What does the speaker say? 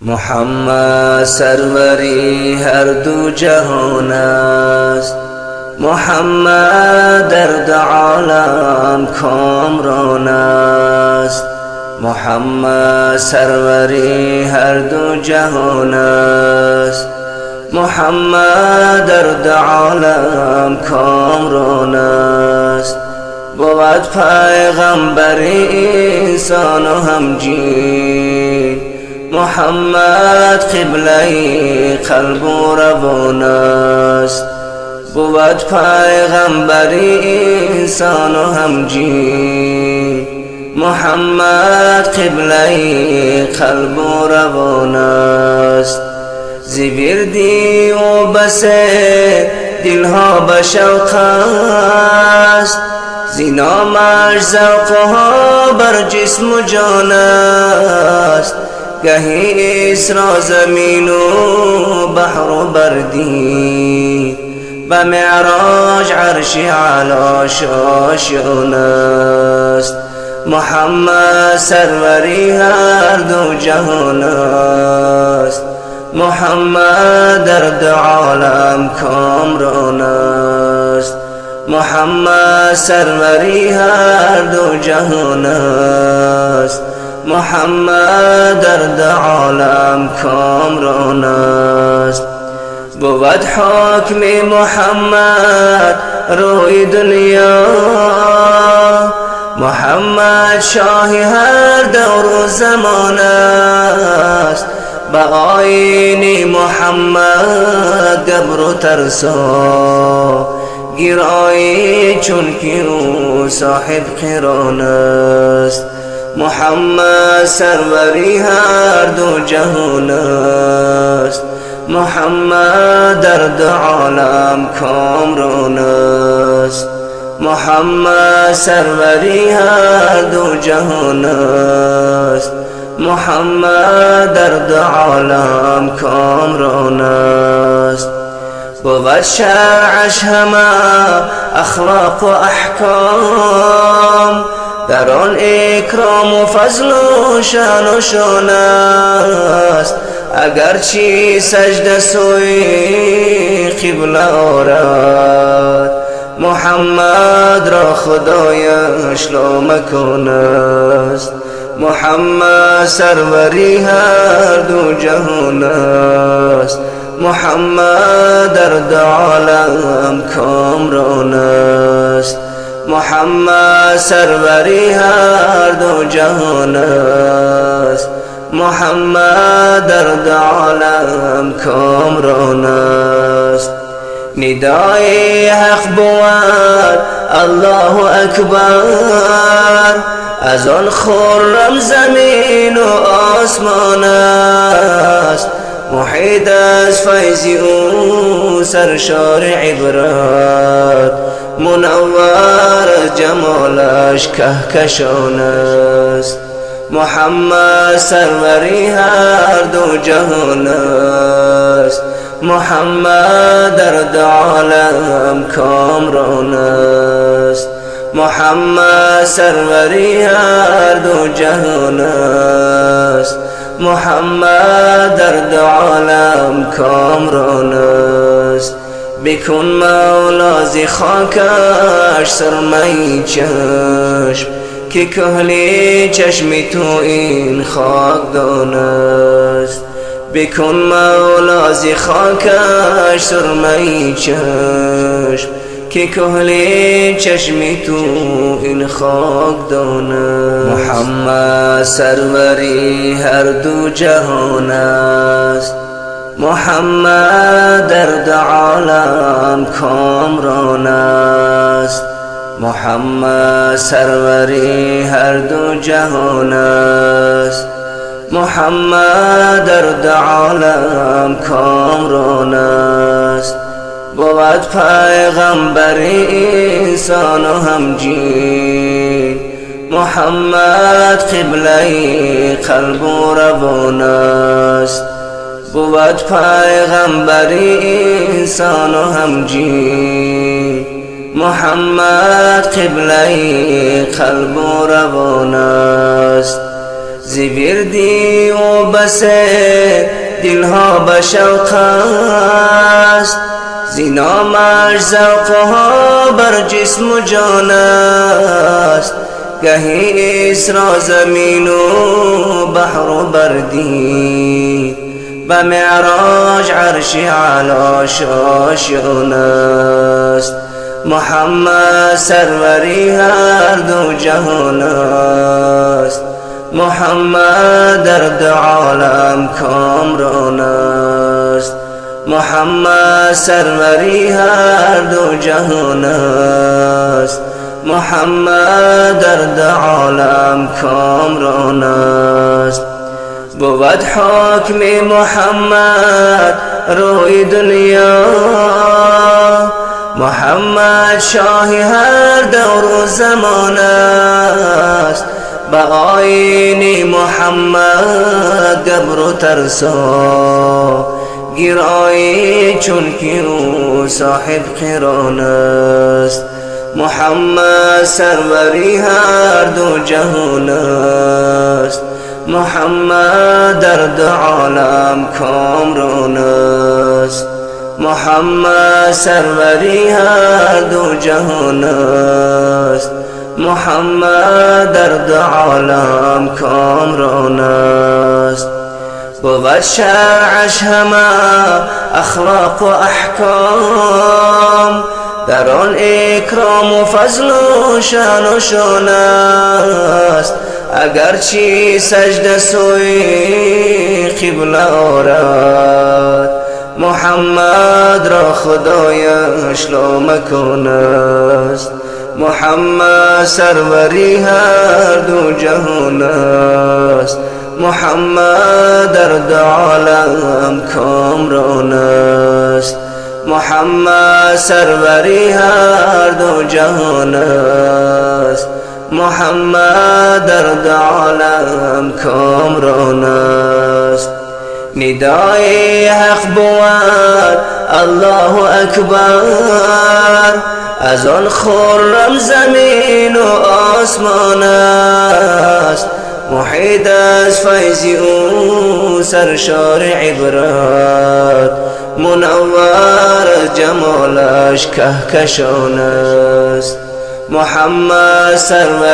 محمد سروری هر دو جهان است. محمد درد عالم کامران است. محمد سروری هر دو جهان است. محمد درد عالم کامران است. بود پیغمبر انسان و همجین. محمد قبله قلب و روان است. بود پیغمبر انسان و همجین. محمد قبله قلب و روان است. زیوردی و بس دلها به شوق است. زینامش ذوقها بر جسم و جان است. گهی اسرا زمین و بحر و بردی و معراج عرش علا شاشان است. محمد سروری هر دو جهان است. محمد درد عالم کامران است. محمد سروری هر دو جهان است. محمد درد عالم کامران است. بود حکم محمد روی دنیا. محمد شاه هر دور و زمان است. با آیین محمد گبر و ترسا گرایی چون که او صاحب قران است. محمد سروری هر دو جهان است. محمد درد عالم کامران است. محمد سروری هر دو جهان است. محمد درد عالم کامران است. بود شرعش همه اخلاق و احکام. در آن اکرام و فضل و شان و شان است. اگرچه سجده سوی قبله آرد. محمد را خدایش لا مکان است. محمد سروری هر دو جهان است. محمد درد عالم کامران است. محمد سروری هر دو جهان است. محمد درد عالم کامران است. ندای حق بود الله اکبر. از آن خرم زمین و آسمان است. محیط از فیض او سرشار عبرت. منور جمالش کهکشان است. محمد سروری هر دو جهان است. محمد درد عالم کامران است. محمد سروری هر دو جهان است. محمد درد عالم کامران است. بکن مولا ز خاکش سرمه چشم که کهلی چشم تو این خاکدان است. بکن مولا ز خاکش سرمه چشم که کهلی چشم تو این خاکدان است. محمد سروری هر دو جهان است. محمد درد عالم کامران است. محمد سروری هر دو جهان است. محمد درد عالم کامران است. بود پیغمبر انسان و همجین. محمد قبله قلب و روان است. بود پیغمبر انسان و همجین. محمد قبله قلب و روان است. زیویردی و بس دلها به شوق است، زینامش ذوقها بر جسم و جان است. گهی اسرا زمین و بحر و بردی، و معراج عرش علا شاشان است. محمد سروری هر دو جهان است، محمد در دو عالم کامران است. محمد سروری هر دو جهان است، محمد در دو عالم کامران است. بود حکم محمد روی دنیا، محمد شاه هر دور و زمان است. با آیین محمد گبر و ترسا، گرایی چون که او صاحب قران است. محمد سروری هر دو جهان است، محمد در دو عالم کامران است. محمد سروری هر دو جهان است، محمد در دو عالم کامران است. بود شرعش همه اخلاق و احکام، در آن اکرام و فضل و شان و شان است. اگرچه سجده سوی قبله آرد، محمد را خدایش لامکان است. محمد سروری هر دو جهان است، محمد در دو عالم کامران است. محمد سروری هر دو جهان است، محمد در دو عالم کامران است. ندای حق بود الله اکبر، از آن خرم زمین و آسمان است. محیط از فیض او سرشار عبرت، منور جمالش کهکشان است. محمد سرور